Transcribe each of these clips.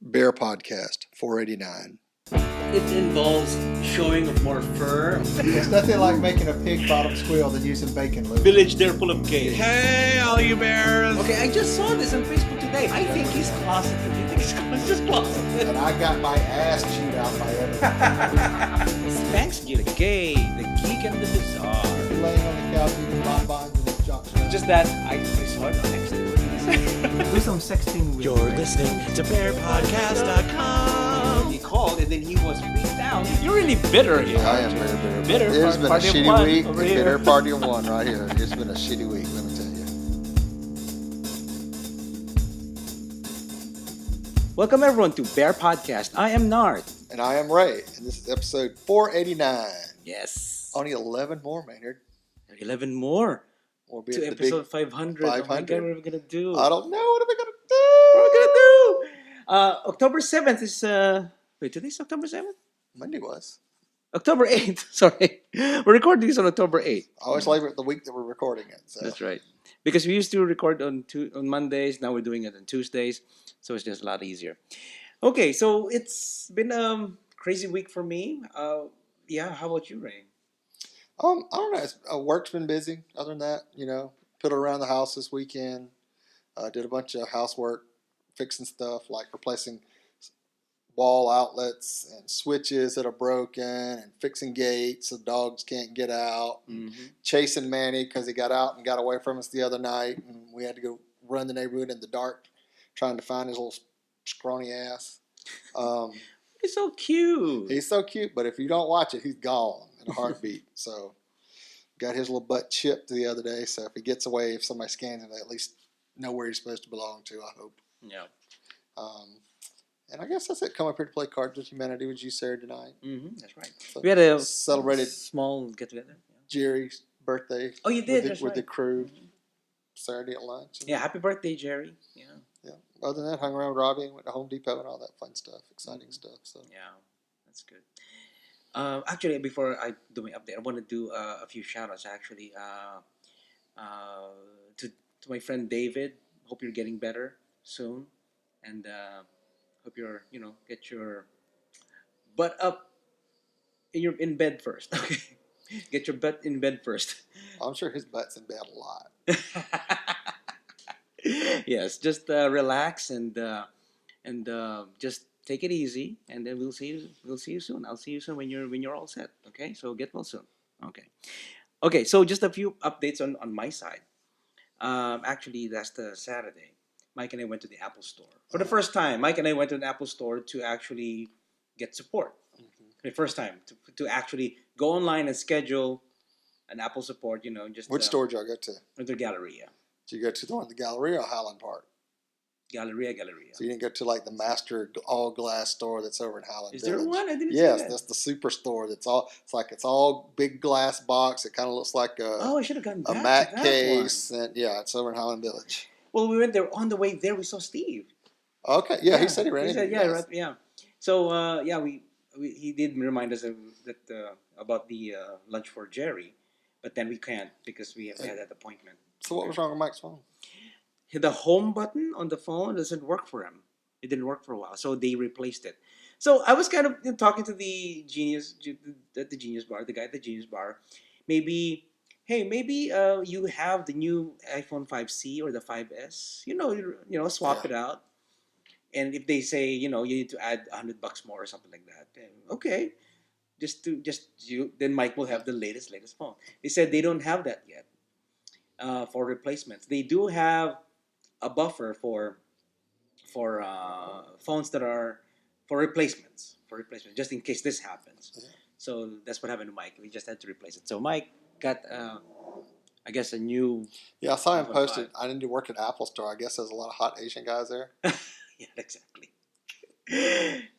BearPodcast 489. It involves showing of more fur. It's nothing like making a pig bottom squeal than using bacon loop. Village there full of gays. Hey, all you bears! Okay, I just saw this on Facebook today. I think he's closeted. You think he's just closeted? And I got my ass chewed out by everyone. Thanks, Gil. Gay, the geek and the bizarre. Laying on the couch eating bonbons and his junk stuff. Just that I saw it on next. Do some sexting with You're listening to BearPodcast.com. He called and then he was freaked out. You're really bitter here. I am very bitter. Bitter. It's been a Party of shitty one week. over The here. bitter party of one right here. It's been a shitty week, let me tell you. Welcome everyone to Bear Podcast. I am Nard. And I am Ray, and this is episode 489. Yes. Only 11 more, Maynard. 11 more. We'll be To at the episode big 500. Oh my 500. God, what are we going to do? I don't know. What are we going to do? What are we going to do? October 7th is... Wait, today's October 7th? Monday was. October 8th. Sorry. We're recording this on October 8th. I always label it the week that we're recording it. So. That's right. Because we used to record on Mondays. Now we're doing it on Tuesdays. So it's just a lot easier. Okay, so it's been a crazy week for me. Yeah, how about you, Ray? I don't know. Work's been busy. Other than that, put around the house this weekend. Did a bunch of housework, fixing stuff like replacing wall outlets and switches that are broken, and fixing gates so dogs can't get out. Mm-hmm. Chasing Manny because he got out and got away from us the other night, and we had to go run the neighborhood in the dark trying to find his little scrawny ass. He's so cute. He's so cute, but if you don't watch it, he's gone in a heartbeat. So, got his little butt chipped the other day. So if he gets away, if somebody scans him, they at least know where he's supposed to belong to. I hope. Yeah. And I guess that's it. Come up here to play Cards with Humanity with you Saturday night. Mm-hmm. That's right. So We had a celebrated small get together. Jerry's birthday. Oh, you did. with the right. crew Mm-hmm. Saturday at lunch. Yeah. Happy birthday, Jerry. Yeah. Yeah. Other than that, hung around with Robbie and went to Home Depot and all that fun stuff, exciting stuff. So Yeah. That's good. Actually, before I do my update, I want to do a few shout-outs, actually. To my friend David. Hope you're getting better soon. And hope you're, get your butt up in bed first. Okay. Get your butt in bed first. I'm sure his butt's in bed a lot. Yes, just relax and just take it easy, and then we'll see you soon. I'll see you soon when you're all set. Okay, so get well soon. Okay. So just a few updates on my side. Actually, that's the Saturday. Mike and I went to the Apple Store for the first time. Mike and I went to an Apple Store to actually get support. Mm-hmm. The first time to actually go online and schedule an Apple support. Just Which store did y'all go to? The Galleria. Did you go to the one at the Galleria or Highland Park? Galleria. So you didn't go to like the master all glass store that's over in Highland Is Village? there one? I didn't see Yes, that. that's the super store. It's all big glass box. It kind of looks like Oh, I should have gotten a back Mac to that case. one. And yeah, it's over in Highland Village. Well, we went there. On the way there, we saw Steve. Okay, yeah, he said he ran He into said, you yeah, guys. right, yeah. So, we he did remind us about the lunch for Jerry, but then we can't because we had that appointment. So what was wrong with Mike's phone? The home button on the phone doesn't work for him. It didn't work for a while, so they replaced it. So I was kind of talking to the genius at the Genius Bar, the guy at the Genius Bar. Maybe you have the new iPhone 5C or the 5S. Swap it out. And if they say you need to add $100 more or something like that, then okay, then Mike will have the latest phone. They said they don't have that yet for replacements. They do have a buffer for phones that are for replacements, just in case this happens. Yeah. So that's what happened to Mike. We just had to replace it. So Mike got, I guess, a new. Yeah, I saw him iPhone posted. 5. I didn't do work at Apple Store. I guess there's a lot of hot Asian guys there. Yeah, exactly.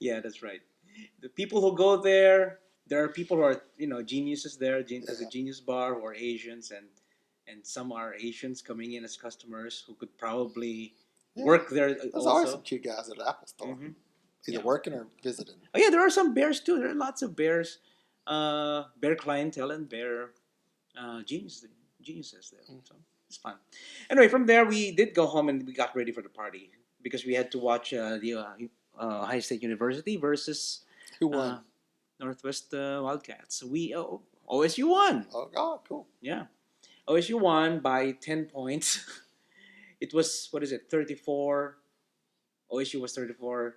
Yeah, that's right. The people who go there are people who are geniuses there at the Genius Bar who are Asians, and some are Asians coming in as customers who could probably work there. There's also. always some cute guys at the Apple Store, Mhm. either Yeah. working or visiting. Oh yeah, there are some bears too. There are lots of bears, bear clientele and bear geniuses there. So it's fun. Anyway, from there we did go home and we got ready for the party because we had to watch the High State University versus Who won? Northwest Wildcats. OSU won. Oh, God, cool. Yeah, OSU won by 10 points. It was, what is it, 34. OSU was 34,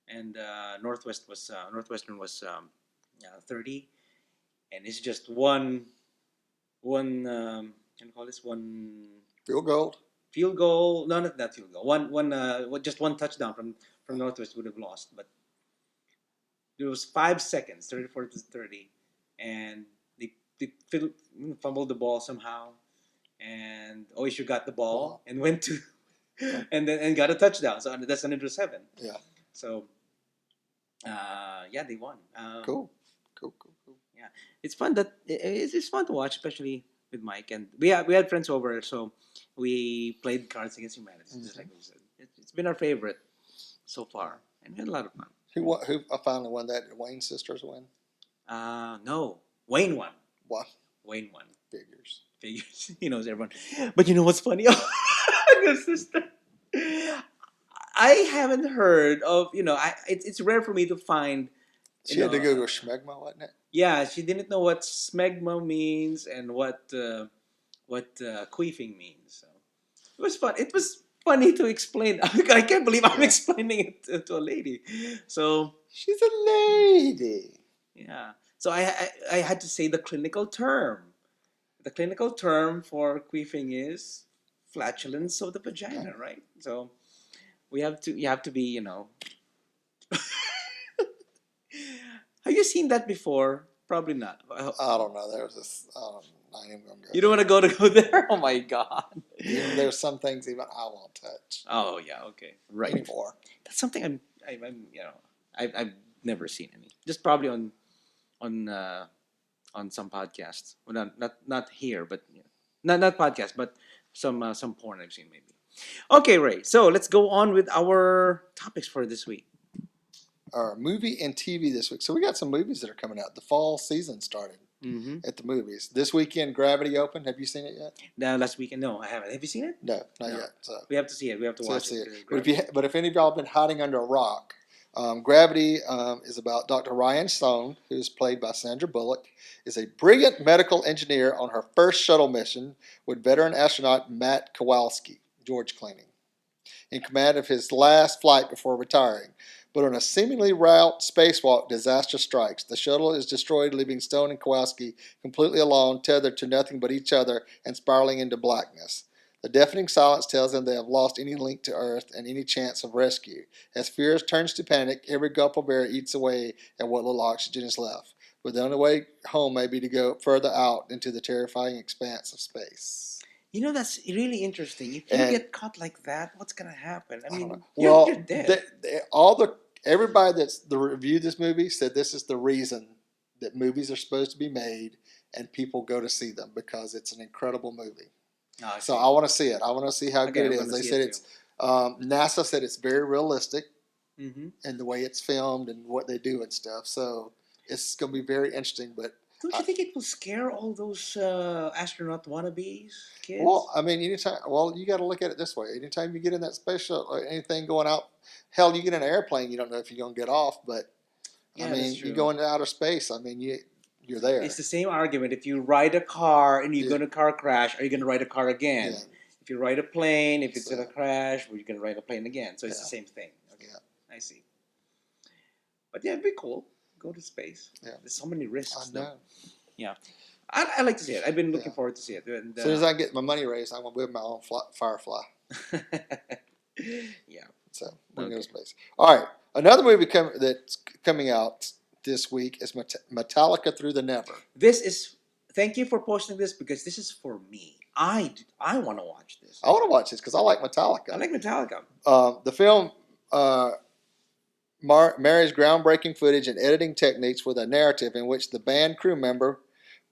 and Northwestern was 30. And it's just one can you call this one Field goal. field goal? No, not that field goal. Just one touchdown from Northwest would have lost, but there was 5 seconds, 34 to 30, and they fumbled the ball somehow, and OSU got the ball and went to, and got a touchdown. So that's an into 7. Yeah. So, they won. Cool. Yeah, it's fun it's fun to watch, especially with Mike, and we had friends over, so we played Cards Against Humanity. Just like we said, it's been our favorite so far, and we had a lot of fun. Who finally won that? Did Wayne's sisters win? No, Wayne won. What? Wayne won. Figures. He knows everyone. But you know what's funny? Good sister. I haven't heard of, it's rare for me to find. She had to Google schmegma, wasn't it? Yeah, she didn't know what smegma means and what queefing means. So it was fun. It was funny to explain. I can't believe I'm explaining it to a lady. So she's a lady. Yeah. So I had to say the clinical term. The clinical term for queefing is flatulence of the vagina, right? So you have to be, Have you seen that before? Probably not. I don't know. There was this. I ain't even gonna go. You don't want to go there? Oh my God. There's some things even I won't touch. Oh yeah. Okay. Right. Anymore. That's something I've never seen any. Just probably on some podcasts. Well, not here, but not podcasts, but some porn I've seen maybe. Okay, Ray. So let's go on with our topics for this week. Our movie and TV this week. So we got some movies that are coming out. The fall season started at the movies. This weekend, Gravity opened. Have you seen it yet? Last weekend, no, I haven't. Have you seen it? No, not yet. So we have to see it. We have to watch it. But if any of y'all have been hiding under a rock, Gravity is about Dr. Ryan Stone, who is played by Sandra Bullock, is a brilliant medical engineer on her first shuttle mission with veteran astronaut Matt Kowalski, George Clooney, in command of his last flight before retiring. But on a seemingly route spacewalk, disaster strikes. The shuttle is destroyed, leaving Stone and Kowalski completely alone, tethered to nothing but each other and spiraling into blackness. The deafening silence tells them they have lost any link to Earth and any chance of rescue. As fear turns to panic, every gulp of air eats away at what little oxygen is left. But the only way home may be to go further out into the terrifying expanse of space. That's really interesting. If you get caught like that, what's going to happen? I mean, well, you're dead. Everybody that's reviewed this movie said this is the reason that movies are supposed to be made and people go to see them, because it's an incredible movie. So I want to see it. I want to see how good it is. They said it's NASA said it's very realistic in the way it's filmed and what they do and stuff. So it's going to be very interesting. But don't you think it will scare all those astronaut wannabes kids? Well, I mean, you got to look at it this way. Anytime you get in that space shuttle or anything going out, hell, you get in an airplane, you don't know if you're going to get off. But I mean, you go into outer space. I mean, you're there. It's the same argument. If you ride a car and you go to a car crash, are you going to ride a car again? Yeah. If you ride a plane, if it's going to crash, well, you're going to ride a plane again. So it's the same thing. Okay, I see. But it'd be cool. Go to space. Yeah. There's so many risks. I know. Yeah. I like to see it. I've been looking forward to see it. And, as soon as I get my money raised, I'm going to build my own Firefly. Yeah. So we're going to space. All right. Another movie that's coming out this week is Metallica Through the Never. Thank you for posting this, because this is for me. I want to watch this. I want to watch this because I like Metallica. I like Metallica. The film marries groundbreaking footage and editing techniques with a narrative in which the band crew member,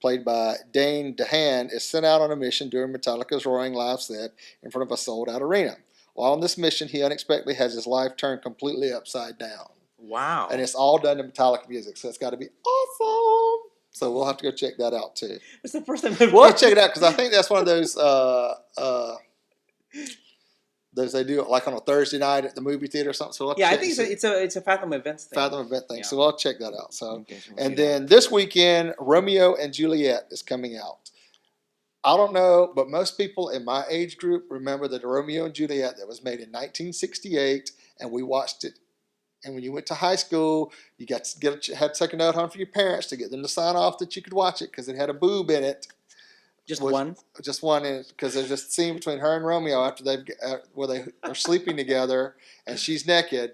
played by Dane DeHaan, is sent out on a mission during Metallica's roaring live set in front of a sold-out arena. While on this mission, he unexpectedly has his life turned completely upside down. Wow. And it's all done to Metallica music, so it's got to be awesome. So we'll have to go check that out, too. It's the first time I've watched it. We'll check it out, because I think that's one of those Does they do it like on a Thursday night at the movie theater or something? So we'll Yeah, I check think and see. it's a Fathom Events thing. Fathom event thing. Yeah. So I'll check that out. So Okay, so we'll and see that. then this weekend, Romeo and Juliet is coming out. I don't know, but most people in my age group remember the Romeo and Juliet that was made in 1968, and we watched it. And when you went to high school, you got to had to take a note home for your parents to get them to sign off that you could watch it because it had a boob in it. Just Was- one. Just one in it because there's a scene between her and Romeo after where they are sleeping together and she's naked,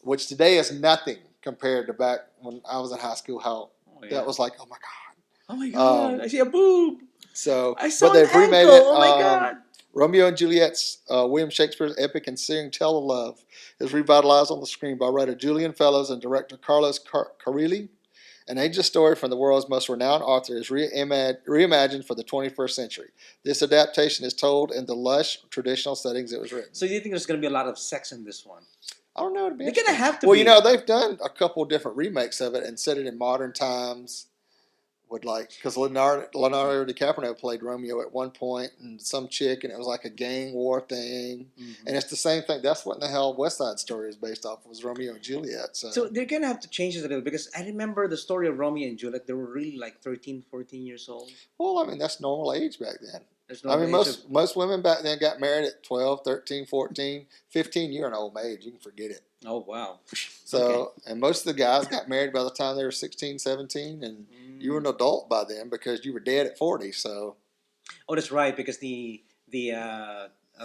which today is nothing compared to back when I was in high school. How Oh, yeah. that was like, oh my god. Oh my god! Um, I see a boob. So, I saw but they've an remade ankle. it. Oh my god! Romeo and Juliet's William Shakespeare's epic and searing tale of love is revitalized on the screen by writer Julian Fellows and director Carlos Carrilli. An ageless story from the world's most renowned author is reimagined for the 21st century. This adaptation is told in the lush, traditional settings it was written. So do you think there's going to be a lot of sex in this one? I don't know. It'd be They're going to have to well, be. you know, they've done a couple different remakes of it and set it in modern times. Would like because Leonardo DiCaprio played Romeo at one point and some chick, and it was like a gang war thing. Mhm. And it's the same thing. That's what in the hell West Side Story is based off of, was Romeo and Juliet. So they're going to have to change this a little because I remember the story of Romeo and Juliet. They were really like 13, 14 years old. well, I mean, that's normal age back then. There's I mean, age of- most women back then got married at 12, 13, 14, 15. You're an old maid. You can forget it. Oh, wow. So, and most of the guys got married by the time they were 16, 17, and you were an adult by then because you were dead at 40. So, Oh, that's right, because the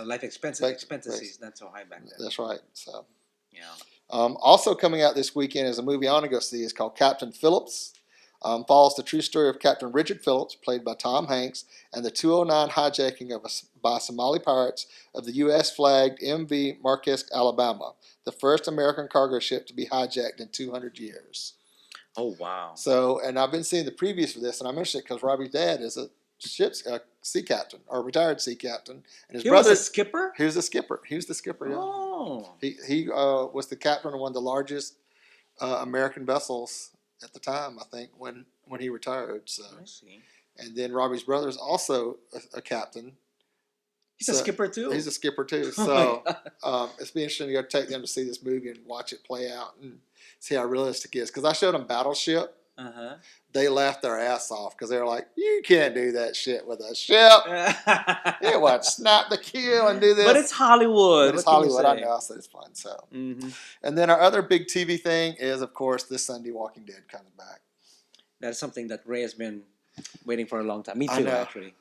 life expectancy Base- is not so high back then. that's right. So, Yeah. also coming out this weekend is a movie I want to go see. It's called Captain Phillips. Follows the true story of Captain Richard Phillips, played by Tom Hanks, and the 209 hijacking by Somali pirates of the U.S. flagged MV Marquesque, Alabama, the first American cargo ship to be hijacked in 200 years. Oh, wow. So, and I've been seeing the previews for this, and I'm interested because Robbie's dad is a ship's sea captain or retired sea captain, and his He brother was a skipper? he was the skipper. He was the skipper. Yeah. Oh. He was the captain of one of the largest American vessels at the time, I think, when he retired. So, I see. and then Robbie's brother is also a captain. He's a So, skipper too? He's a skipper too. Oh So my God. it's be interesting to go take them to see this movie and watch it play out and see how realistic it is. Because I showed them Battleship. Uh-huh. They laughed their ass off because they were like, "You can't do that shit with a ship. It would snap the keel and do this." But it's Hollywood. But it's What can you Hollywood. I say? know. I said it's fun. So, Mm-hmm. and then our other big TV thing is, of course, this Sunday, Walking Dead comes back. That's something that Ray has been waiting for a long time. Me I too, know. actually.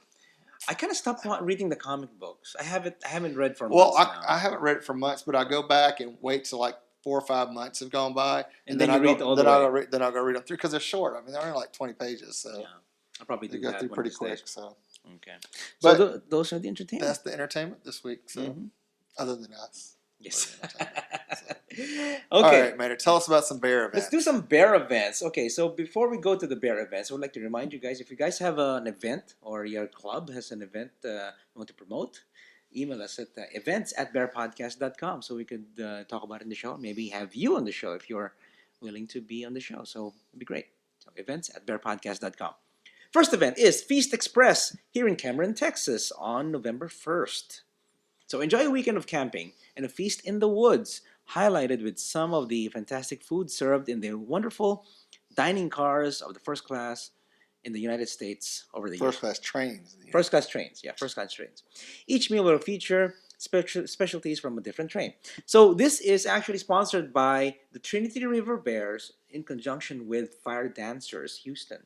I kind of stopped reading the comic books. I haven't read for Well, months now. I haven't read it for months, but I go back and wait till like 4 or 5 months have gone by, And then you I read go, all the then I'll way. go read, then I'll go read them through because they're short. I mean, they're only like 20 pages, so Yeah. I'll probably they do go that through one of pretty these quick. days. So Okay. But- So those are the entertainment. that's the entertainment this week. So Mhm. other than us, Yes. we're the entertainment, Okay. All right, Maynard, tell us about some bear events. Let's do some bear events. Okay, so before we go to the bear events, I would like to remind you guys, if you guys have an event or your club has an event you want to promote, email us at events@bearpodcast.com so we could talk about it in the show. Maybe have you on the show if you're willing to be on the show. So it'd be great. So events@bearpodcast.com. First event is Feast Express here in Cameron, Texas on November 1st. So enjoy a weekend of camping and a feast in the woods, highlighted with some of the fantastic food served in the wonderful dining cars of the first class in the United States over the years. First class trains. First class trains, yeah, first class trains. Each meal will feature specialties from a different train. So this is actually sponsored by the Trinity River Bears in conjunction with Fire Dancers Houston.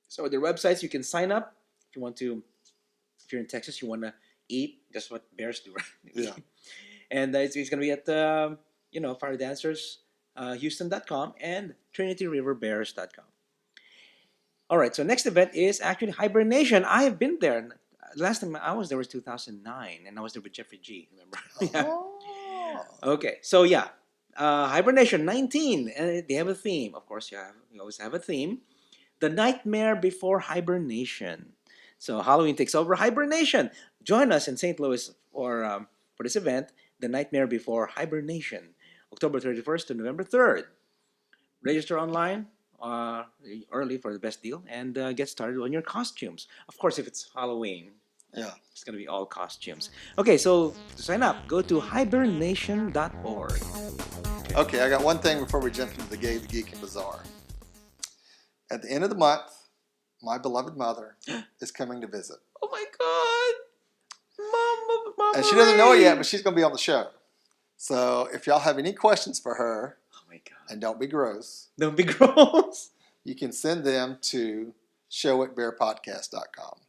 So their websites, you can sign up if you want to. If you're in Texas, you want to eat. That's what bears do, right? Yeah. And it's going to be at Fire Dancers Houston.com and TrinityRiverBears.com. All right, so next event is actually Hibernation. I have been there. Last time I was there was 2009, and I was there with Jeffrey G. Remember? Yeah. Oh. Okay, so yeah, Hibernation 19, and they have a theme. Of course, you always have a theme. The Nightmare Before Hibernation. So Halloween takes over Hibernation. Join us in St. Louis for this event, The Nightmare Before Hibernation, October 31st to November 3rd. Register online early for the best deal and get started on your costumes. Of course, if it's Halloween, Yeah. It's going to be all costumes. Okay, so to sign up, go to hibernation.org. Okay, I got one thing before we jump into the Gay, the Geek, and Bizarre. At the end of the month, my beloved mother is coming to visit. Oh my God. Mama And she doesn't know it Ray. yet, but she's going to be on the show. So if y'all have any questions for her, Oh my God. and don't be gross, Don't be gross. you can send them to show@bearpodcast.com.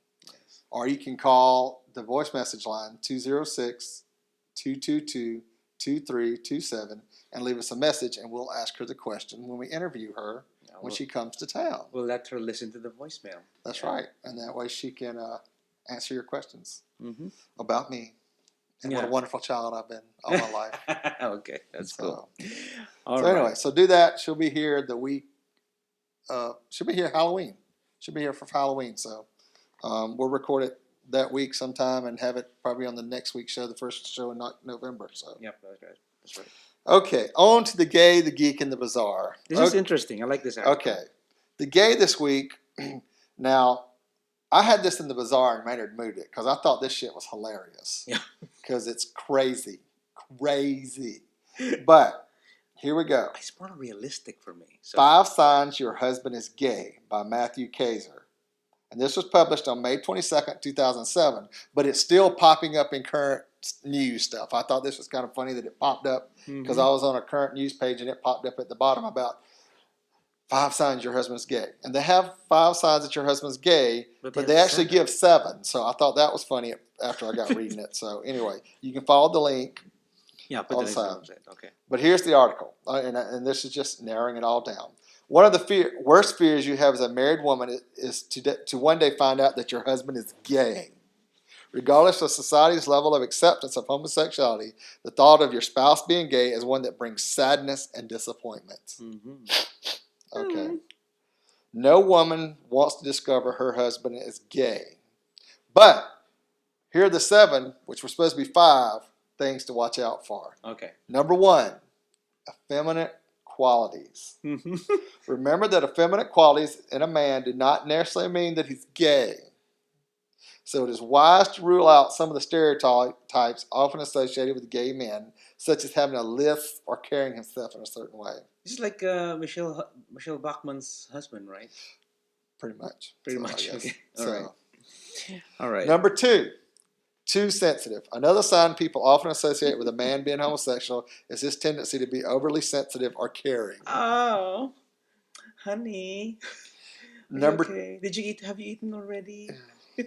Or you can call the voice message line 206-222-2327 and leave us a message, and we'll ask her the question when we interview her when she comes to town. We'll let her listen to the voicemail. That's right. And that way she can answer your questions Mm-hmm. about me and what a wonderful child I've been all my life. Okay, that's cool. Anyway, so do that. She'll be here the week. She'll be here Halloween. She'll be here for Halloween. So we'll record it that week sometime and have it probably on the next week's show, the first show in November. So Yep, that's right. That's right. Okay, on to the Gay, the Geek, and the Bizarre. This is interesting. I like this article. Okay, the Gay this week. Now, I had this in the Bizarre and Maynard moved it because I thought this shit was hilarious. Yeah. Because it's crazy. But here we go. It's more realistic for me. So. 5 Signs Your Husband is Gay by Matthew Kaiser. And this was published on May 22nd, 2007, but it's still popping up in current news stuff. I thought this was kind of funny that it popped up because I was on a current news page and it popped up at the bottom about 5 signs your husband's gay. And they have 5 signs that your husband's gay, but they actually give 7. So I thought that was funny after I got reading it. So anyway, you can follow the link. Yeah, put the link on the website. Okay. But here's the article, and this is just narrowing it all down. One of the worst fears you have as a married woman is to one day find out that your husband is gay. Regardless of society's level of acceptance of homosexuality, the thought of your spouse being gay is one that brings sadness and disappointment. Mm-hmm. Okay. No woman wants to discover her husband is gay. But here are the 7, which were supposed to be 5, things to watch out for. Okay. Number 1, effeminate qualities. Mm-hmm. Remember that effeminate qualities in a man do not necessarily mean that he's gay. So it is wise to rule out some of the stereotypes often associated with gay men, such as having a lisp or carrying himself in a certain way. This is like Michelle Bachmann's husband, right? Pretty much. Pretty much. Yes. Okay. So, All right. Number 2, too sensitive. Another sign people often associate with a man being homosexual is his tendency to be overly sensitive or caring. Oh, honey. Okay? Did you eat? Have you eaten already?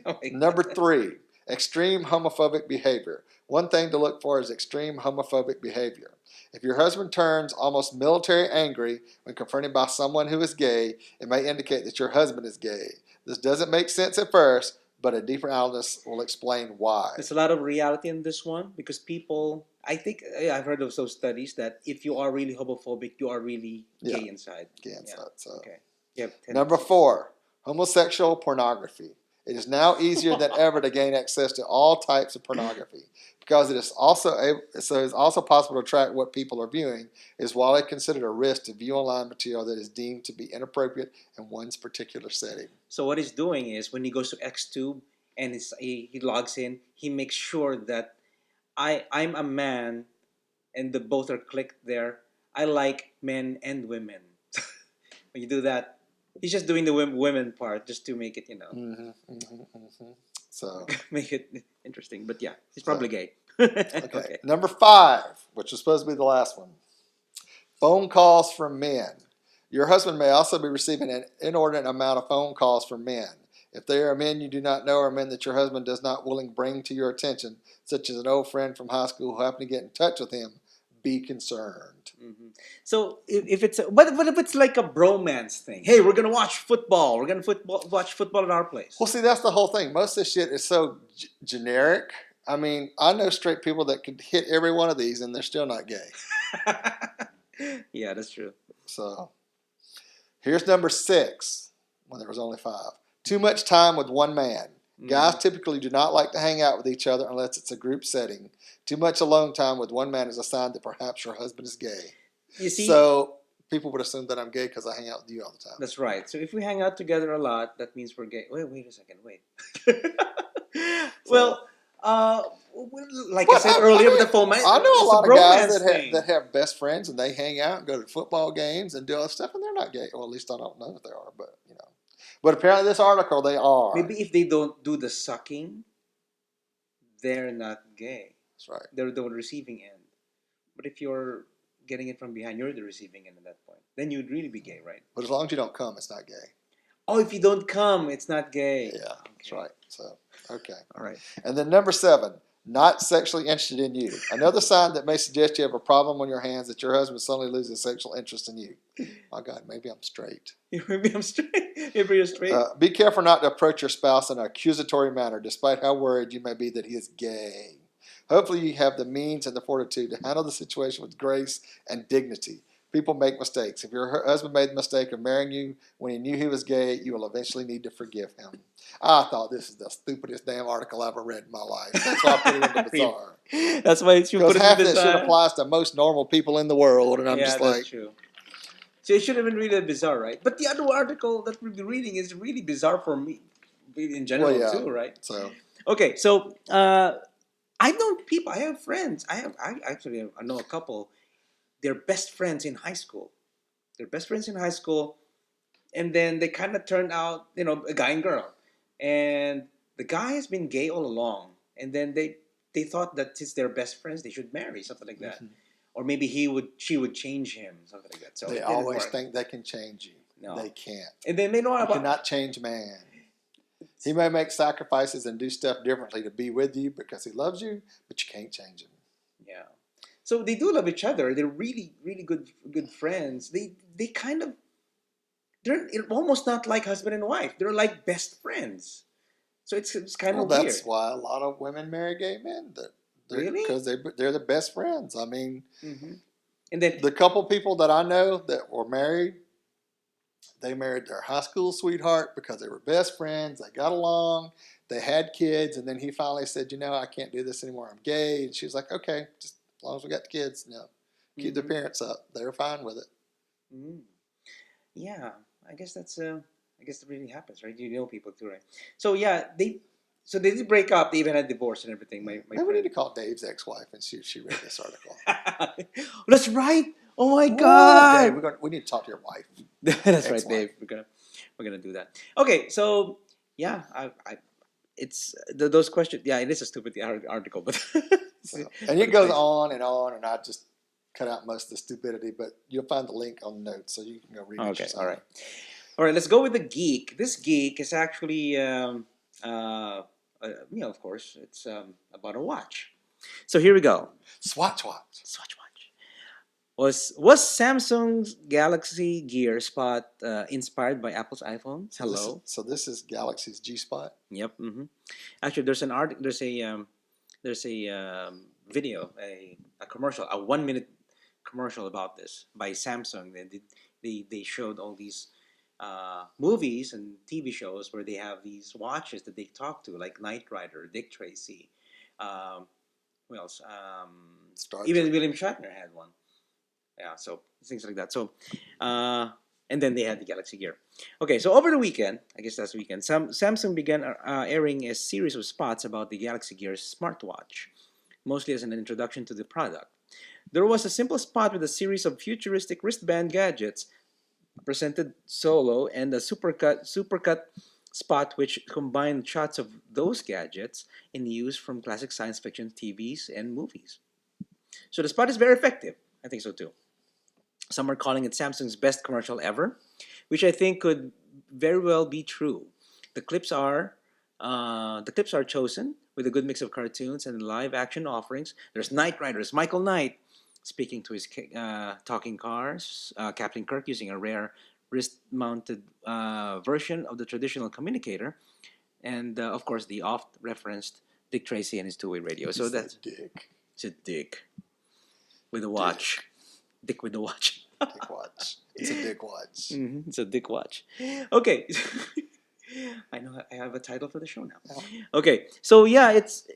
Oh Number 3, extreme homophobic behavior. One thing to look for is extreme homophobic behavior. If your husband turns almost military angry when confronted by someone who is gay, it may indicate that your husband is gay. This doesn't make sense at first, but a deeper analysis will explain why. There's a lot of reality in this one because people, I think, I've heard of those studies that if you are really homophobic, you are really gay inside. Gay inside. So. Okay. Yep. Number 4, homosexual pornography. It is now easier than ever to gain access to all types of pornography because it is also possible to track what people are viewing. It is widely considered a risk to view online material that is deemed to be inappropriate in one's particular setting. So what he's doing is when he goes to Xtube and he logs in, he makes sure that I'm a man and the both are clicked there. I like men and women. When you do that, he's just doing the women part just to make it, So make it interesting. But yeah, he's probably gay. Okay. Number 5, which was supposed to be the last one. Phone calls from men. Your husband may also be receiving an inordinate amount of phone calls from men. If they are men you do not know or men that your husband does not willingly bring to your attention, such as an old friend from high school who happened to get in touch with him, be concerned. Mm-hmm. So if it's what if it's like a bromance thing? Hey, we're gonna watch football. We're gonna watch football at our place. Well, see, that's the whole thing. Most of this shit is so generic. I mean, I know straight people that could hit every one of these and they're still not gay. Yeah, that's true. So here's number 6, when there was only 5. Too much time with one man. Guys typically do not like to hang out with each other unless it's a group setting. Too much alone time with one man is a sign that perhaps your husband is gay. You see? So people would assume that I'm gay because I hang out with you all the time. That's right. So if we hang out together a lot, that means we're gay. Wait a second. Wait. Well, like I But said earlier with the phone, I know a it's a lot of guys bromance thing. that have best friends and they hang out and go to football games and do other stuff, and they're not gay. Well, at least I don't know if they are, but you know. But apparently, this article they are. Maybe if they don't do the sucking, they're not gay. That's right. They're the receiving end. But if you're getting it from behind, you're the receiving end at that point. Then you'd really be gay, right? But as long as you don't come, it's not gay. Oh, if you don't come, it's not gay. Yeah, that's right. So, okay. All right. And then number 7, not sexually interested in you. Another sign that may suggest you have a problem on your hands that your husband suddenly loses sexual interest in you. Oh, God, maybe I'm straight. Maybe I'm straight. Maybe you're straight. Be careful not to approach your spouse in an accusatory manner, despite how worried you may be that he is gay. Hopefully you have the means and the fortitude to handle the situation with grace and dignity. People make mistakes. If your husband made the mistake of marrying you when he knew he was gay, you will eventually need to forgive him. I thought this is the stupidest damn article I've ever read in my life. That's why I put it in the bizarre. That's why you Because put it half in of the that shit applies to most normal people in the world, and I'm just like, that's true. So it should have been really bizarre, right? But the other article that we'll be reading is really bizarre for me in general well, yeah. too, right? So Okay, so I know people. I have friends. I know a couple. They're best friends in high school. They're best friends in high school, and then they kind of turned out, a guy and girl, and the guy has been gay all along, and then they thought that since they're best friends, they should marry, something like that, or maybe she would change him, something like that. So they it didn't always work. think they can change you. No. They can't. And then they know You about cannot change man. He may make sacrifices and do stuff differently to be with you because he loves you, but you can't change him. Yeah. So they do love each other. They're really, really good friends. They kind of, they're almost not like husband and wife. They're like best friends. So it's kind of weird. That's why a lot of women marry gay men. Really? Because they're the best friends. I mean, And then the couple people that I know that were married, they married their high school sweetheart because they were best friends. They got along. They had kids. And then he finally said, I can't do this anymore. I'm gay. And she was like, okay, just as long as we got the kids, keep the parents up. They were fine with it. Yeah, I guess that's I guess that really happens, right? You know people too, right? So yeah, they did break up. They even had divorce and everything. My Maybe we need to call Dave's ex-wife and see if she read this article. That's right. Oh my God. Dave, we need to talk to your wife. That's right, Dave. We're gonna do that. Okay, so yeah, it's those questions. Yeah, it is a stupid article, but And it goes on, and I just cut out most of the stupidity, but you'll find the link on the notes, so you can go read it. Okay, yourself. all right. Let's go with the geek. This geek is actually, of course, it's about a watch. So here we go. Swatch watch. Was Samsung's Galaxy Gear Spot inspired by Apple's iPhone? Hello. So this is Galaxy's G Spot. Yep. Actually, there's an art. There's a video, a commercial, a 1-minute commercial about this by Samsung. They showed all these movies and TV shows where they have these watches that they talk to, like Knight Rider, Dick Tracy. Who else? Even William Shatner had one. Yeah, so things like that. So, and then they had the Galaxy Gear. Okay, so over the weekend, I guess that's the weekend, Samsung began airing a series of spots about the Galaxy Gear smartwatch, mostly as an introduction to the product. There was a simple spot with a series of futuristic wristband gadgets presented solo, and a supercut spot which combined shots of those gadgets in use from classic science fiction TVs and movies. So the spot is very effective. I think so too. Some are calling it Samsung's best commercial ever, which I think could very well be true. The clips are chosen with a good mix of cartoons and live action offerings. There's Knight Riders, Michael Knight speaking to his talking cars, Captain Kirk using a rare wrist-mounted version of the traditional communicator, and of course the oft-referenced Dick Tracy and his two-way radio. So that's Dick. It's a Dick with a watch. Dick with the watch. Dick watch. It's a Dick watch. It's a Dick watch. Okay. I know I have a title for the show now. Okay, so yeah, it's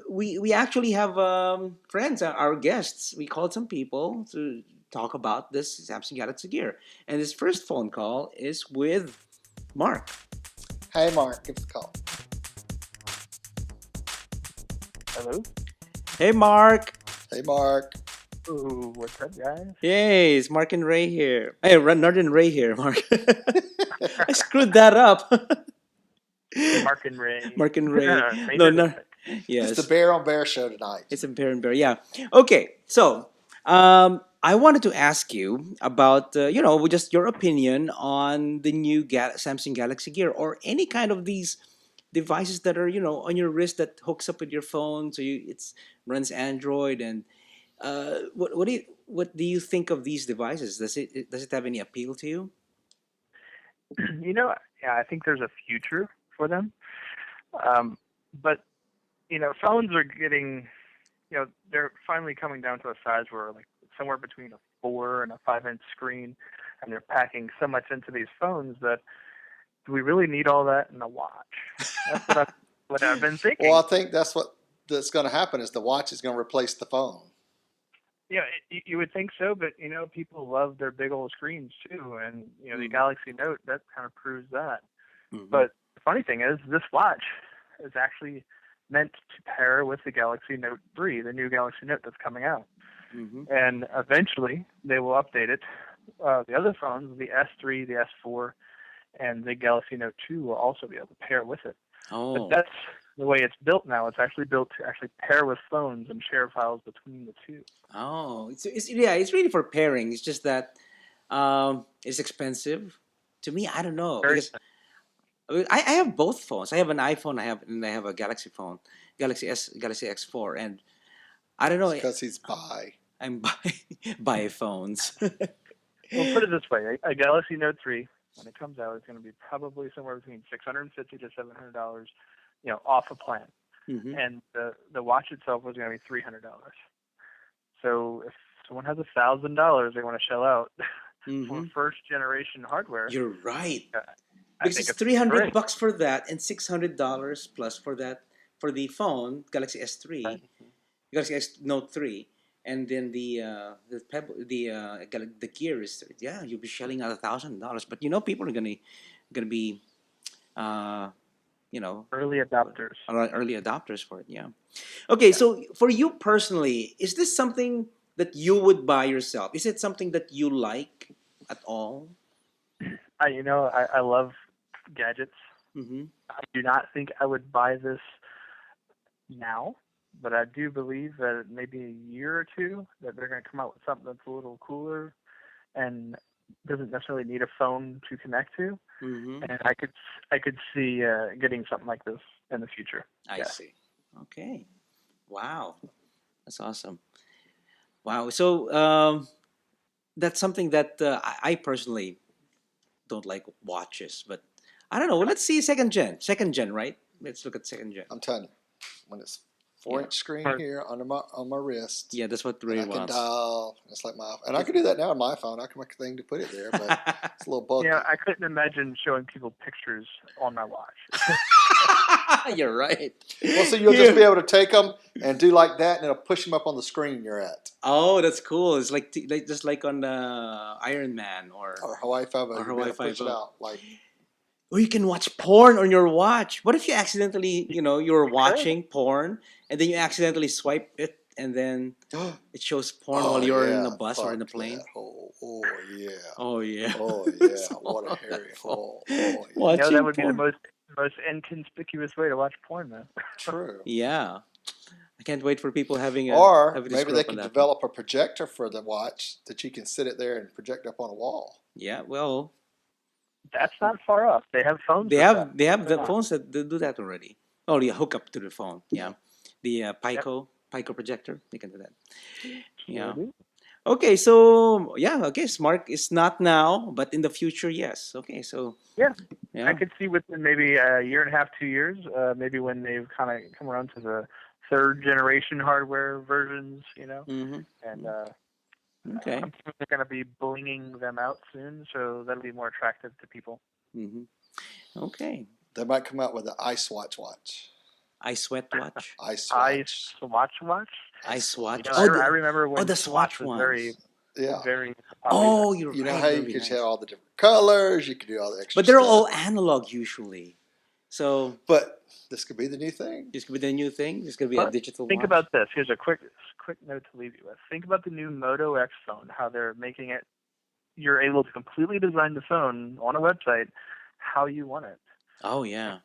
we actually have friends, our guests. We called some people to talk about this Samsung Galaxy Gear, and this first phone call is with Mark. Hey, Mark, give us a call. Hello? Hey, Mark. Hey, Mark. Ooh, what's up, guys? Hey, it's Mark and Ray here. Hey, Nard and Ray here, Mark. I screwed that up. Mark and Ray. Mark and Ray. Maybe No, that's no. right. It's Yes. the Bear on Bear show tonight. It's a bear and bear. Yeah. Okay. So, I wanted to ask you about, just your opinion on the new Samsung Galaxy Gear or any kind of these devices that are, on your wrist that hooks up with your phone. So it's runs Android. And what do you think of these devices? Does it have any appeal to you? Yeah, I think there's a future for them. But, phones are getting, they're finally coming down to a size where like somewhere between a 4 and a 5-inch screen, and they're packing so much into these phones that do we really need all that in a watch? That's what I've been thinking. Well, I think that's going to happen is the watch is going to replace the phone. Yeah, you would think so, but people love their big old screens too, and the Galaxy Note that kind of proves that. Mhm. But the funny thing is, this watch is actually meant to pair with the Galaxy Note 3, the new Galaxy Note that's coming out, Mhm. and eventually they will update it. The other phones, the S3, the S4, and the Galaxy Note 2 will also be able to pair with it. Oh. But that's the way it's built now. It's actually built to actually pair with phones and share files between the two. Oh, it's really for pairing. It's just that it's expensive. To me, I don't know Very because I have both phones. I have an iPhone. I have a Galaxy phone, Galaxy X4, and I don't know. Because he's bi. I'm buy phones. Well, put it this way: a Galaxy Note 3, when it comes out, is going to be probably somewhere between $650 to $700, off a plan. Mhm. And the watch itself was going to be $300. So if someone has $1,000 they want to shell out for Mhm. first generation hardware, You're right. I Because think it's it's $300 great. bucks for that and $600 plus for the phone Galaxy S3, Right. Galaxy S Note 3, and then the Pebble, the Gear is, yeah, you'll be shelling out $1,000. But people are gonna be uh Early adopters. early adopters for it. Yeah. Okay, so for you personally, is this something that you would buy yourself? Is it something that you like at all? I love gadgets. Mm-hmm. I do not think I would buy this now, but I do believe that maybe a year or two that they're going to come out with something that's a little cooler and doesn't necessarily need a phone to connect to. Mm-hmm. And I could see getting something like this in the future. I Yeah. see. Okay. Wow. That's awesome. Wow. So that's something that I personally don't like watches, but I don't know. Let's see second gen. Second gen, right? Let's look at second gen. I'm telling you, when it's Yeah. 4-inch screen here on my wrist, Yeah, that's what and Ray I can wants. dial. It's like and I can do that now on my phone. I can make a thing to put it there, but it's a little bulky. I couldn't imagine showing people pictures on my watch. You're right. Well, so you'll just be able to take them and do like that, and it'll push them up on the screen you're at. Oh, that's cool. It's like just like on Iron Man or Hawaii 5 Or you'll be Hawaii able to push it 5-0. out. Like, or you can watch porn on your watch. What if you accidentally, you're watching porn and then you accidentally swipe it and then it shows porn while you're in the bus or in the fuck plane? that hole. Oh, yeah. Oh yeah. Oh, yeah. What a hairy hole. Oh, yeah. Watching That would be the porn. most inconspicuous way to watch porn, man. True. Yeah. I can't wait for people having Or having to maybe screw they up on could that. develop a projector for the watch that you can sit it there and project up on a wall. Yeah, well, That's not far off. They have phones. they with have that. they have the Yeah. phones that do that already. Oh, yeah, hook up to the phone. Yeah, the Pico projector. They can do that. Yeah. Sure do. Okay, so yeah, I guess Mark is not now, but in the future, yes. Okay, so Yeah. yeah. I could see within maybe a year and a half, 2 years, maybe when they've kind of come around to the third generation hardware versions, Mm-hmm. and Okay. I'm sure they're going to be blinging them out soon, so that'll be more attractive to people. Mm-hmm. Okay. They might come out with an ice watch. I sweat watch. Ice Ice watch. watch. Ice watch. I remember when the swatch was ones. very, Yeah. very popular. Oh, you're You right. know how you very could nice. have all the different colors. You could do all the extra But they're stuff. all analog usually. So But this could be the new thing. this could be the new thing. This could be a But digital think watch. about this. Here's a quick note to leave you with. Think about the new Moto X phone, how they're making it. You're able to completely design the phone on a website how you want it. Oh yeah.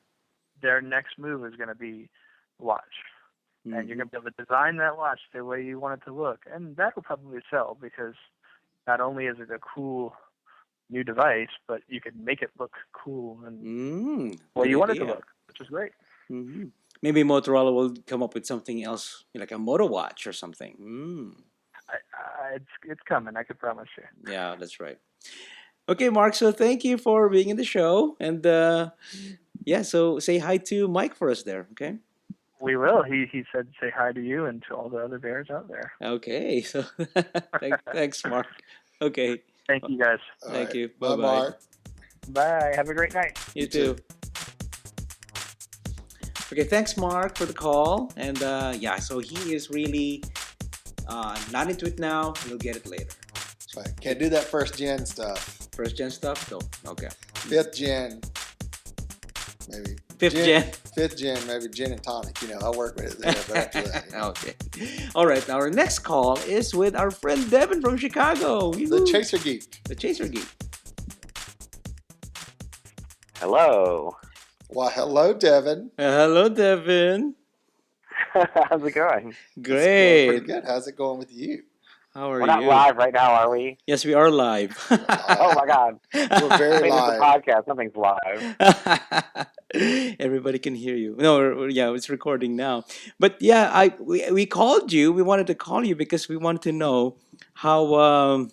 Their next move is going to be watch. And you're going to be able to design that watch the way you want it to look. And that will probably sell because not only is it a cool new device, but you can make it look cool and the way Good you want it to idea. look, which is great. Maybe Motorola will come up with something else, like a Moto Watch or something. It's coming, I can promise you. Yeah, that's right. Okay, Mark. So thank you for being in the show, and yeah. So say hi to Mike for us there. Okay. We will. He said say hi to you and to all the other bears out there. Okay. So thanks, Mark. Okay. Thank you guys. All Thank right. you. Bye, Bye-bye. Mark. Bye. Have a great night. You too. too. Okay, thanks, Mark, for the call. And yeah, so he is really not into it now. He'll get it later. That's right. Can't do that first gen stuff. First gen stuff? No. Okay. Fifth gen, maybe. Fifth gen. Fifth gen, maybe gin and tonic. I'll work with it there, but after that. Okay. All right. Now our next call is with our friend Devin from Chicago. The Yoo-hoo. Chaser Geek. The Chaser Geek. Hello. Well, hello, Devin. Hello, Devin. How's it going? It's going Great. pretty good. How's it going with you? How are We're not you? live right now, are we? Yes, we are live. Oh my God. We're very I mean, it's a live. podcast. Nothing's live. Everybody can hear you. No, yeah, it's recording now. But yeah, we called you. We wanted to call you because we wanted to know how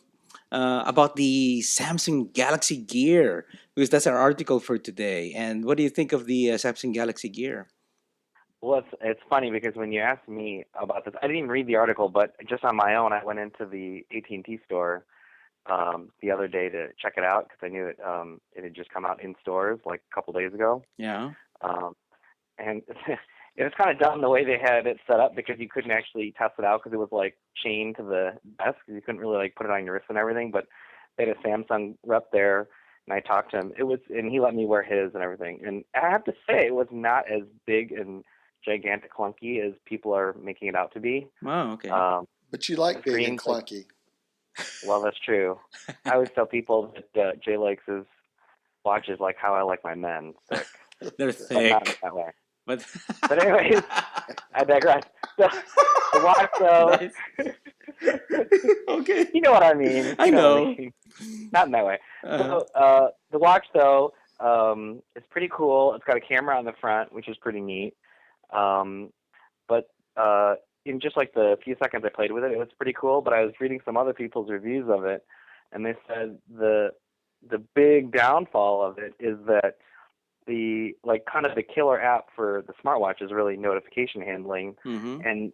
about the Samsung Galaxy Gear, because that's our article for today. And what do you think of the Samsung Galaxy Gear? Well, it's funny because when you asked me about this, I didn't even read the article, but just on my own, I went into the AT&T store the other day to check it out because I knew it had just come out in stores like a couple days ago. Yeah. And it was kind of dumb the way they had it set up because you couldn't actually test it out because it was like chained to the desk. You couldn't really like put it on your wrist and everything. But they had a Samsung rep there, and I talked to him. And he let me wear his and everything. And I have to say, it was not as big and gigantic clunky as people are making it out to be. Oh, okay. But you like The being screen's like- clunky. Well, that's true. I always tell people that Jay likes his watches like how I like my men, thick. They're But not thick. that way. But anyways, I digress. So, the watch, though, Nice. Okay. you know what I mean. I You what know. mean. Not in that way. Uh-huh. So, the watch, though, is pretty cool. It's got a camera on the front, which is pretty neat. But in just like the few seconds I played with it, it was pretty cool. But I was reading some other people's reviews of it, and they said the big downfall of it is that the kind of the killer app for the smartwatch is really notification handling Mm-hmm. and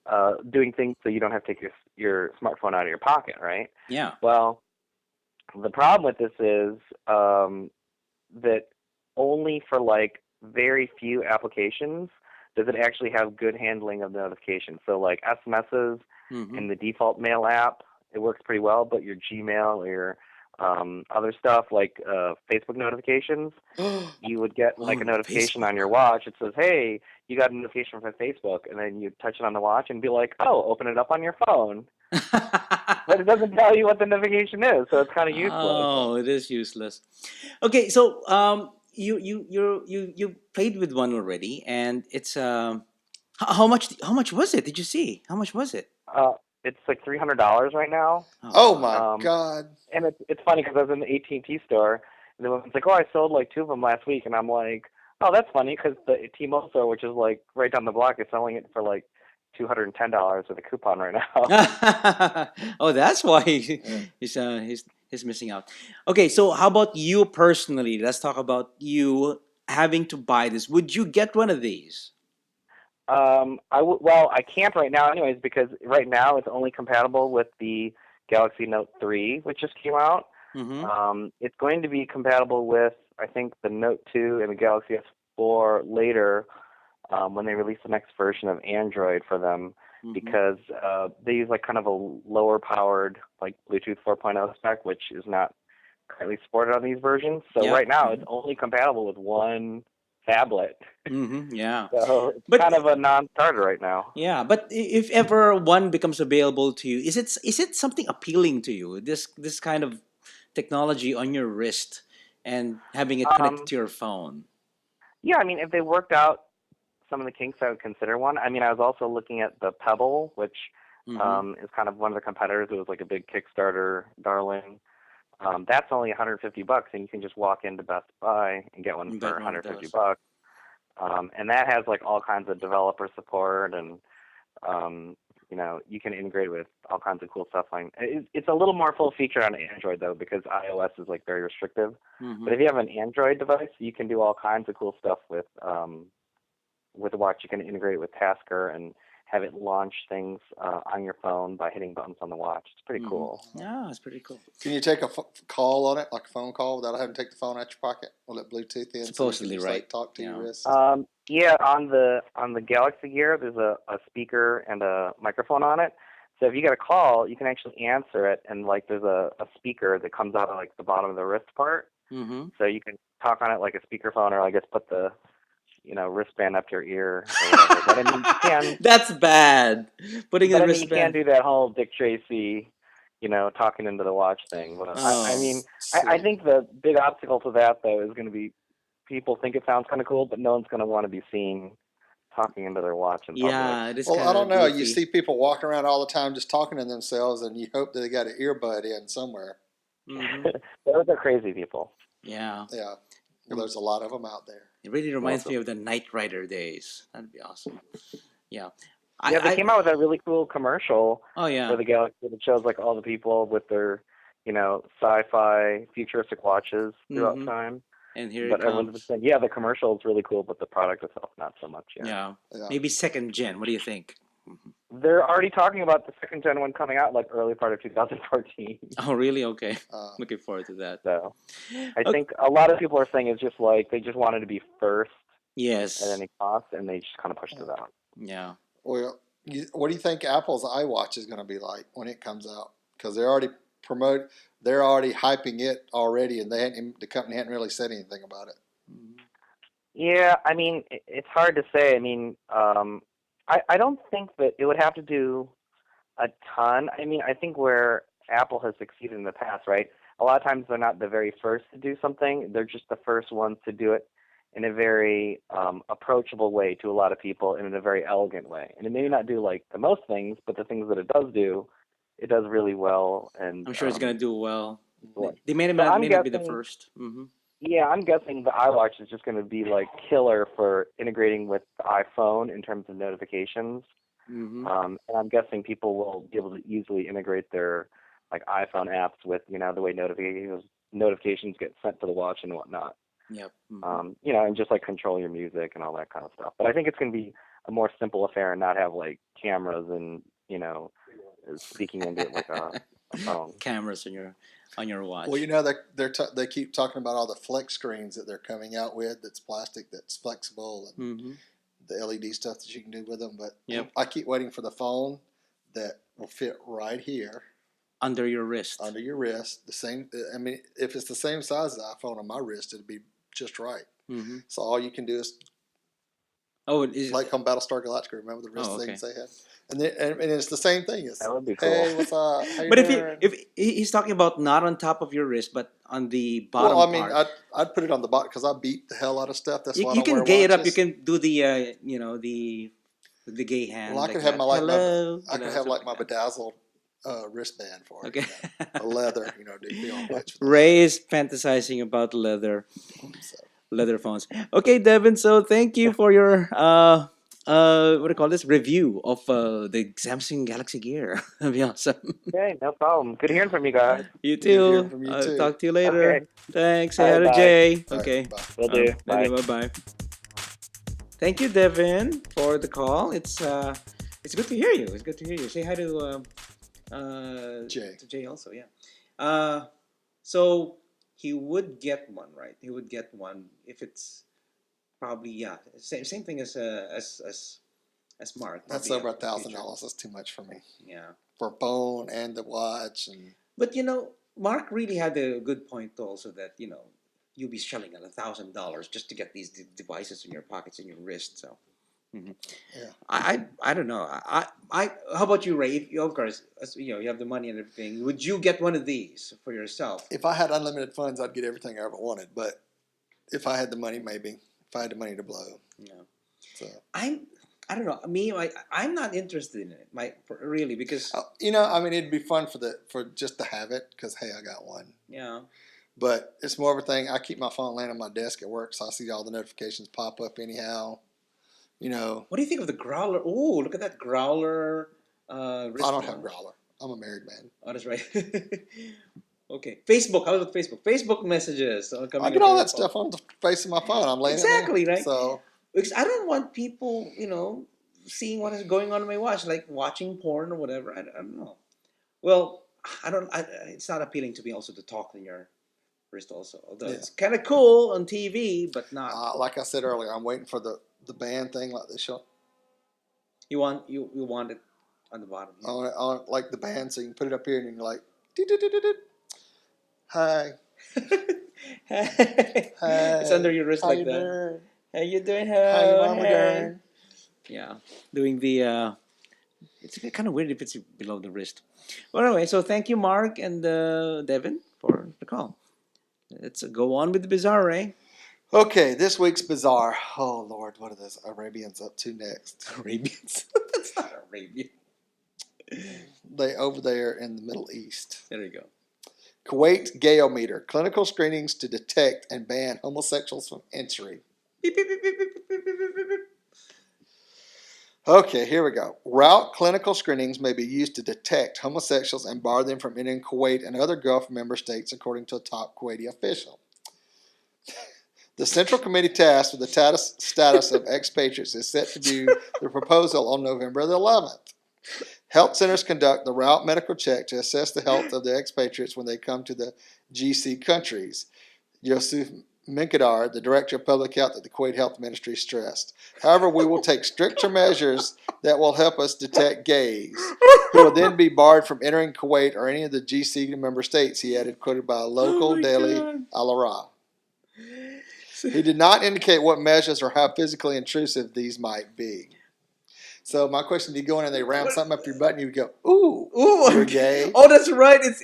doing things so you don't have to take your smartphone out of your pocket, right? Yeah. Well, the problem with this is that only for like very few applications does it actually have good handling of notifications. So like SMSs Mm-hmm. in the default mail app, it works pretty well, but your Gmail or your other stuff like Facebook notifications, you would get like a notification on your watch. It says, hey, you got a notification from Facebook, and then you touch it on the watch and be like, oh, open it up on your phone. But it doesn't tell you what the notification is, so it's kind of useless. Oh, it is useless. Okay, so you played with one already, and it's how much was it? Did you see? How much was it? It's like $300 right now. Oh my God. And it's funny because I was in the AT&T store, and the woman's like, oh, I sold like 2 of them last week. And I'm like, oh, that's funny because the T-Mobile store, which is like right down the block, is selling it for like $210 with a coupon right now. Oh, that's why he's missing out. Okay, so how about you personally? Let's talk about you having to buy this. Would you get one of these? Well, I can't right now anyways because right now it's only compatible with the Galaxy Note 3, which just came out. Mm-hmm. It's going to be compatible with, I think, the Note 2 and the Galaxy S4 later when they release the next version of Android for them because they use like kind of a lower powered like Bluetooth 4.0 spec, which is not currently supported on these versions. So Yeah. right now it's only compatible with one phablet. Yeah. So it's But kind of a non-starter right now. yeah, but if ever one becomes available to you, is it something appealing to you? This kind of technology on your wrist and having it connected Um, to your phone. yeah, I mean, if they worked out some of the kinks, I would consider one. I mean, I was also looking at the Pebble, which Mm-hmm. is kind of one of the competitors. It was like a big Kickstarter darling. That's only 150 bucks, and you can just walk into Best Buy and get one for Bet one of 150 those. bucks. And that has like all kinds of developer support, and um, you can integrate with all kinds of cool stuff. Like it's a little more full feature on Android though, because iOS is like very restrictive. Mm-hmm. But if you have an Android device, you can do all kinds of cool stuff with the watch. You can integrate with Tasker and have it launch things on your phone by hitting buttons on the watch. It's pretty cool. Yeah, it's pretty cool. Can you take a call on it, like a phone call, without having to take the phone out your pocket? Will it Bluetooth in? Supposedly, so you can just, right. like, talk to Yeah. your wrist. Yeah, on the Galaxy Gear, there's a speaker and a microphone on it. So if you get a call, you can actually answer it, and like there's a speaker that comes out of like the bottom of the wrist part. Mm-hmm. So you can talk on it like a speakerphone, or I guess put the wristband up to your ear or whatever. But I mean, you can. That's bad. Putting But a I mean, you can't wristband. do that whole Dick Tracy, talking into the watch thing. But I Oh. mean, I think the big obstacle to that though is going to be people think it sounds kind of cool, but no one's going to want to be seen talking into their watch in public. Yeah, it is Well, kind I of don't know. You goofy. see people walking around all the time just talking to themselves, and you hope that they got an earbud in somewhere. Mhm. Those are crazy people. Yeah, Yeah, well, there's a lot of them out there. it really reminds me of the Knight Rider days. That'd be awesome. Yeah, Yeah, they came out with a really cool commercial Oh yeah. for the Galaxy that shows like all the people with their, sci-fi futuristic watches throughout Mhm. time. And here But it everyone's been comes. saying, yeah, the commercial is really cool, but the product itself not so much. Yeah. Yeah, Yeah. maybe second gen. What do you think? They're already talking about the second gen one coming out like early part of 2014. Oh really? Okay. Uh, Looking forward to that. So I Okay. think a lot of people are saying it's just like they just wanted to be first Yes. at any cost, and they just kind of pushed it out. Yeah. well, what do you think Apple's iWatch is going to be like when it comes out? Because they're already hyping it already, and the company hadn't really said anything about it. Yeah, I mean, it's hard to say. I mean, I don't think that it would have to do a ton. I mean, I think where Apple has succeeded in the past, right? A lot of times they're not the very first to do something. They're just the first ones to do it in a very approachable way to a lot of people and in a very elegant way. And it may not do like the most things, but the things that it does do, it does really well. And I'm sure it's gonna do well. well. They may So not, I'm may not be the guessing- first. Mm-hmm. Yeah, I'm guessing the iWatch is just going to be like killer for integrating with the iPhone in terms of notifications. Mm-hmm. And I'm guessing people will be able to easily integrate their like iPhone apps with the way notifications get sent to the watch and whatnot. Yep. Mm-hmm. And just like control your music and all that kind of stuff. But I think it's going to be a more simple affair and not have like cameras and speaking into it like a phone. Cameras on your watch. Well, they keep talking about all the flex screens that they're coming out with. That's plastic, that's flexible, and Mm-hmm. the LED stuff that you can do with them. But Yep. I keep waiting for the phone that will fit right here Under your wrist. under your wrist. The same. I mean, if it's the same size as the iPhone on my wrist, it'd be just right. Mm-hmm. So all you can do is Oh, it is. like on Battlestar Galactica. Remember the wrist Oh, okay. things they had, and it's the same thing. It's, That would be cool. hey, what's up? How you But doing? if he's talking about not on top of your wrist, but on the bottom Well, I mean, part. I'd put it on the bottom because I beat the hell out of stuff. That's why I You don't wear can gay it up. You watches. can do the the gay hand. Well, I like could have that. my Hello. I could have like my bedazzled wristband for it. Okay. A leather, do you feel much? Ray is fantasizing about So, leather phones. Okay, Devin. So thank you for your what do you call this review of the Samsung Galaxy Gear. That'd be awesome. Okay, no problem. Good hearing from you guys. You Good hearing too. from you I'll too. talk to you later. Okay. Thanks. Say All hi right, to bye. Jay. all right, Okay. bye. Will do. Bye. Bye. Thank you, Devin, for the call. It's good to hear you. It's good to hear you. Say hi to Jay. To Jay also. Yeah. So he would get one, right? He would get one if it's probably same thing as Mark. That's probably, over in the future. $1,000. That's too much for me Yeah. for a phone and the watch. And But Mark really had a good point also that you'll be shelling out $1,000 just to get these devices in your pockets and your wrist. So, mhm. Yeah. I don't know. How about you, Ray? If you, of course, you have the money and everything. Would you get one of these for yourself? If I had unlimited funds, I'd get everything I ever wanted. But if I had the money, maybe. If I had the money to blow. No. So I don't know. I'm not interested in it. Really, because I mean, it'd be fun for just to have it because hey, I got one. yeah. But it's more of a thing. I keep my phone laying on my desk at work, so I see all the notifications pop up anyhow. What do you think of the growler? Oh, look at that growler. I don't have Growler. I'm a married man. Oh, that's right. Okay, Facebook. How about Facebook? Facebook messages. I get all that stuff on the face of my phone. I'm laying Exactly, it there. right? So Because I don't want people, seeing what is going on in my watch, like watching porn or whatever. I don't know. Well, I don't. It's not appealing to me also to talk in your wrist also. Although it's kind of cool on TV, but not. like I said earlier, I'm waiting for the band thing like they show. You want it on the bottom. Yeah. On like the band, so you can put it up here and you're like, "Dee-dee-dee-dee-dee. Hi. Hi. It's under your wrist How like you that. doing? How you doing? How your mama Hey. doing? Yeah, doing the. It's kind of weird if it's below the wrist. Well, anyway, so thank you, Mark and Devin, for the call. Let's go on with the bizarre, Ray. Okay, this week's bizarre. Oh Lord, what are those Arabians up to next? Arabians. That's not Arabian. They over there in the Middle East. There you go. Kuwait Gayometer, clinical screenings to detect and ban homosexuals from entry. Beep, beep, beep, beep, beep, beep, beep, beep, beep. Okay, here we go. Route clinical screenings may be used to detect homosexuals and bar them from entering Kuwait and other Gulf member states, according to a top Kuwaiti official. The Central Committee tasked with the status of expatriates is set to view the proposal on November the 11th. Health centers conduct the route medical check to assess the health of the expatriates when they come to the GC countries. Yusuf Minkadar, the Director of Public Health at the Kuwait Health Ministry, stressed. However, we will take stricter measures that will help us detect gays, who will then be barred from entering Kuwait or any of the GC member states, he added, quoted by a local Daily Al-Ara. He did not indicate what measures or how physically intrusive these might be. So my question, do you go in and they ram something up your butt and you go, ooh, you're gay? Oh, that's right. It's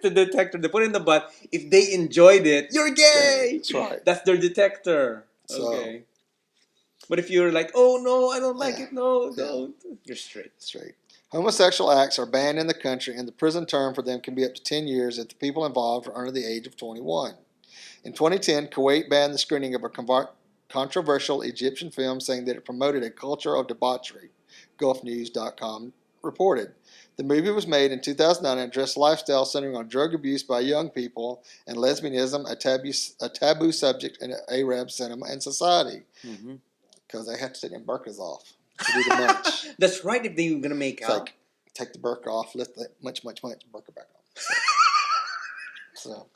the detector. They put it in the butt. If they enjoyed it, you're gay. That's right. That's their detector. So, okay. But if you're like, oh no, I don't like it. No, don't. You're straight. Straight. Homosexual acts are banned in the country, and the prison term for them can be up to 10 years if the people involved are under the age of 21. In 2010, Kuwait banned the screening of a controversial Egyptian film, saying that it promoted a culture of debauchery, GulfNews.com reported. The movie was made in 2009 and addressed lifestyle centering on drug abuse by young people and lesbianism, a taboo subject in Arab cinema and society. Because they have to take their burqas off to do the munch. That's right. If they were gonna make It's out, like, take the burqa off, lift the much, burqa back on. So.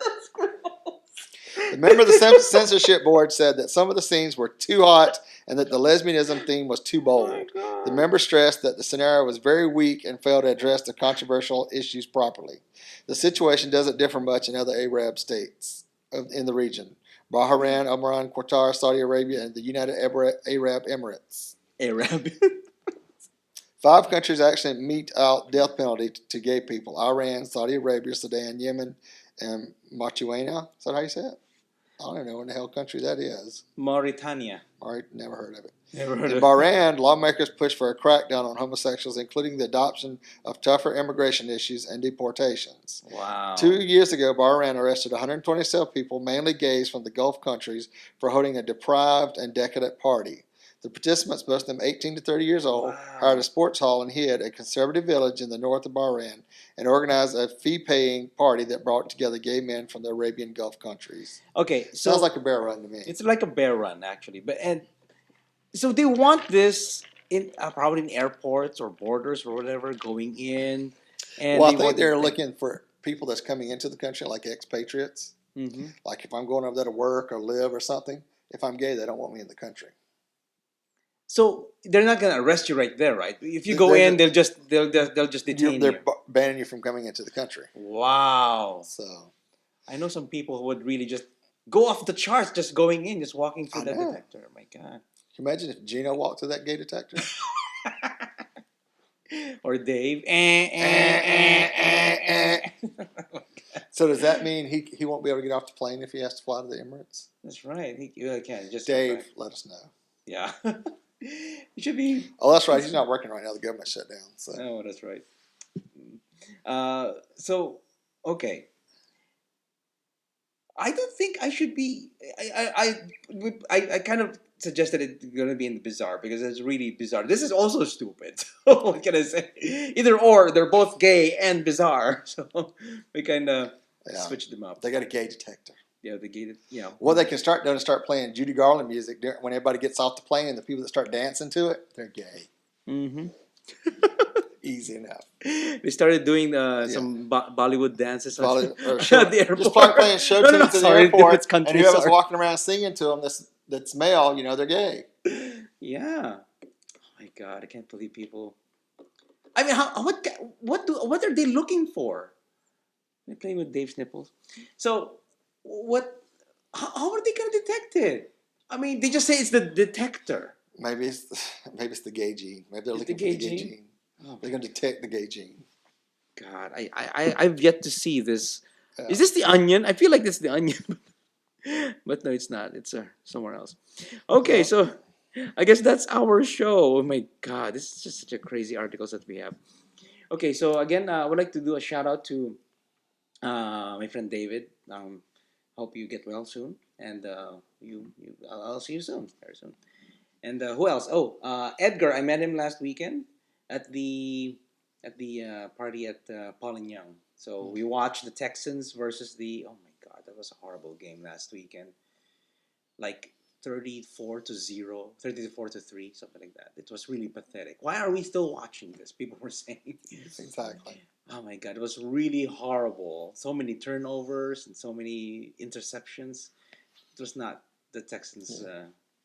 The member of the censorship board said that some of the scenes were too hot and that the lesbianism theme was too bold. The member stressed that the scenario was very weak and failed to address the controversial issues properly. The situation doesn't differ much in other Arab states in the region: Bahrain, Oman, Qatar, Saudi Arabia, and the United Arab Emirates. Arab. 5 countries actually mete out death penalty to gay people: Iran, Saudi Arabia, Sudan, Yemen, and Mauritania. Is that how you say it? I don't even know what the hell country that is. Mauritania. Never heard of it. Never heard In of Bahrain, lawmakers pushed for a crackdown on homosexuals, including the adoption of tougher immigration issues and deportations. Wow. 2 years ago, Bahrain arrested 127 people, mainly gays from the Gulf countries, for holding a deprived and decadent party. The participants, most of them 18 to 30 years old, hired a sports hall in Hid, a conservative village in the north of Bahrain, and organized a fee-paying party that brought together gay men from the Arabian Gulf countries. Okay, so Sounds like a bear run to me. it's like a bear run, actually. So they want this in probably in airports or borders or whatever going in. And Well, I think they're looking for people that's coming into the country, like expatriates. Mm-hmm. Like if I'm going over there to work or live or something, if I'm gay, they don't want me in the country. So they're not gonna arrest you right there, right? If you go They're in, they'll just detain They're you. banning you from coming into the country. Wow. So I know some people who would really just go off the charts just going in, just walking through I that know. detector. Oh my God. Can you imagine if Gino walked through that gay detector? Or Dave. So does that mean he won't be able to get off the plane if he has to fly to the Emirates? That's right. He really can. Just Dave, let us know. Yeah. It should be. Oh, that's right. He's not working right now. The government shut down. So Oh, that's right. So, okay. I don't think I should be. I kind of suggested it's gonna be in the bizarre because it's really bizarre. This is also stupid. What can I say? Either or, they're both gay and bizarre. So we kind of switched them up. they got a gay detector. Yeah, the gated. Yeah. What they can start doing is start playing Judy Garland music when everybody gets off the plane. The people that start dancing to it, they're gay. Mm-hmm. Easy enough. They started doing some Bollywood dances At the airport. Just playing show No, tunes at the sorry, airport, it's country, and whoever's sorry. walking around singing to them that's male, they're gay. Yeah. Oh my God, I can't believe people. I mean, what are they looking for? They're playing with Dave's nipples. So, what? How are they gonna detect it? I mean, they just say it's the detector. Maybe it's the gay gene. Maybe they're It's looking the for gay the gay gene? gene. Oh, They're going to detect the gay gene. God, I've yet to see this. Yeah. Is this the Onion? I feel like it's the Onion, but no, it's not. It's somewhere else. Okay, Well- so I guess that's our show. Oh my God, this is just such a crazy articles that we have. Okay, so again, I would like to do a shout out to my friend David. Hope you get well soon, and I'll see you soon, very soon. And who else? Oh, Edgar. I met him last weekend at the party at Paul and Young. So we watched the Texans versus the. Oh my God, that was a horrible game last weekend. Like 34-0, 34-3, something like that. It was really pathetic. Why are we still watching this? People were saying. Exactly. Oh my God, it was really horrible. So many turnovers and so many interceptions. It was not the Texans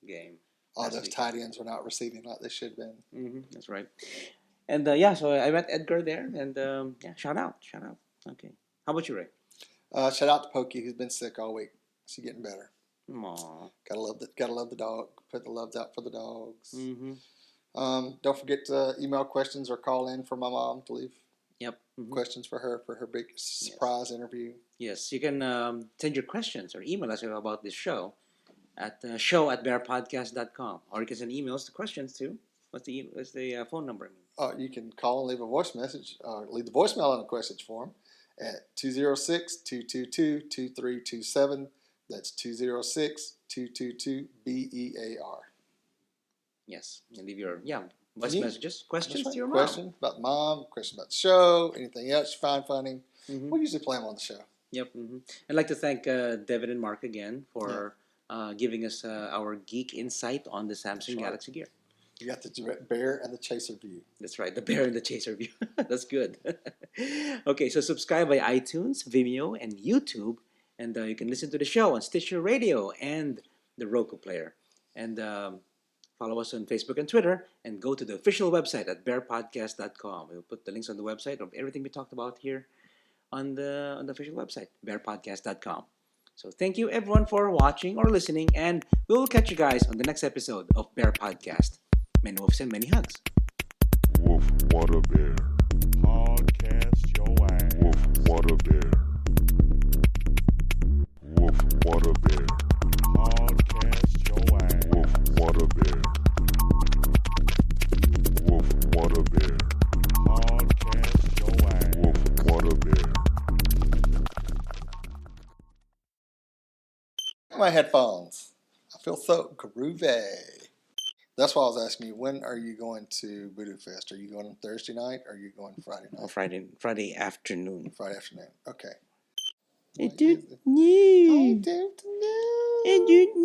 game. All last those weekend. tight ends were not receiving like they should have been. Mm-hmm, that's right. And so I met Edgar there, and shout out. Okay, how about you, Ray? Shout out to Pokey, who's been sick all week. She's getting better. Aww. Gotta love the dog. Put the loves out for the dogs. Mm-hmm. Don't forget to email questions or call in for my mom to leave Yep. Mm-hmm. questions for her big surprise interview. Yes, you can send your questions or email us about this show at show@bearpodcast.com, or you can send emails to questions too. What's the phone number? You can call and leave a voice message. Leave the voicemail in the questions form at 206-222-2327. That's 206-222-BEAR. Yes, and leave your voice messages, questions Right. to your mom. Question about the mom, question about the show, anything else you find funny. Mm-hmm. We usually play them on the show. Yep. Mm-hmm. I'd like to thank Devin and Mark again for giving us our geek insight on the Samsung Galaxy Gear. You got the bear and the chaser view. That's right, the bear and the chaser view. That's good. Okay, so subscribe by iTunes, Vimeo, and YouTube, and you can listen to the show on Stitcher Radio and the Roku player. And follow us on Facebook and Twitter, and go to the official website at BearPodcast.com. We'll put the links on the website of everything we talked about here on the official website, BearPodcast.com. So thank you everyone for watching or listening, and we will catch you guys on the next episode of Bear Podcast. Many wolves and many hugs. Woof, what a bear. Podcast your ass. Woof, what a bear. Woof, what a bear. Podcast your ass. Woof, what a bear. Woof, what a bear. Podcast your ass. Woof, what a bear. My headphones. I feel so groovy. That's why I was asking you, when are you going to Voodoo Fest? Are you going Thursday night or are you going Friday night? Friday afternoon. Friday afternoon. Okay. I don't know. I don't